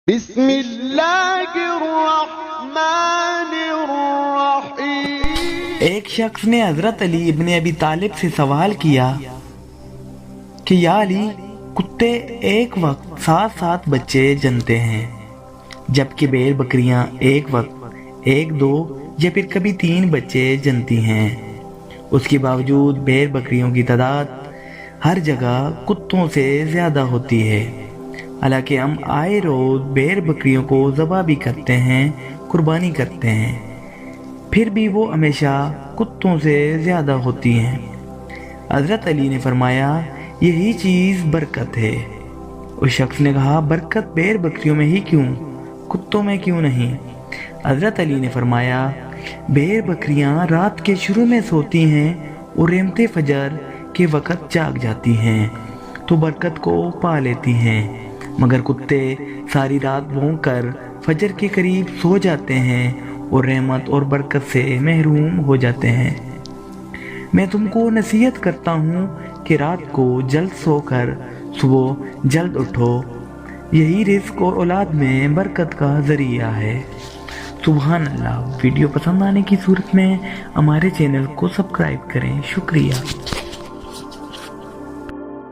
بسم اللہ الرحمن الرحیم۔ ایک شخص نے حضرت علی ابن ابی طالب سے سوال کیا کہ یا علی، کتے ایک وقت 7 بچے جنتے ہیں، جبکہ بیر بکریاں ایک وقت 1-2 یا پھر کبھی 3 بچے جنتی ہیں۔ اس کے باوجود بیر بکریوں کی تعداد ہر جگہ کتوں سے زیادہ ہوتی ہے، حالانکہ ہم آئے روز بیر بکریوں کو ذبح بھی کرتے ہیں، قربانی کرتے ہیں، پھر بھی وہ ہمیشہ کتوں سے زیادہ ہوتی ہیں۔ حضرت علی نے فرمایا، یہی چیز برکت ہے۔ اس شخص نے کہا، برکت بیر بکریوں میں ہی کیوں، کتوں میں کیوں نہیں؟ حضرت علی نے فرمایا، بیر بکریاں رات کے شروع میں سوتی ہیں اور رحمت فجر کے وقت جاگ جاتی ہیں تو برکت کو پا لیتی ہیں، مگر کتے ساری رات بھونک کر فجر کے قریب سو جاتے ہیں اور رحمت اور برکت سے محروم ہو جاتے ہیں۔ میں تم کو نصیحت کرتا ہوں کہ رات کو جلد سو کر صبح جلد اٹھو، یہی رزق اور اولاد میں برکت کا ذریعہ ہے۔ سبحان اللہ۔ ویڈیو پسند آنے کی صورت میں ہمارے چینل کو سبسکرائب کریں۔ شکریہ۔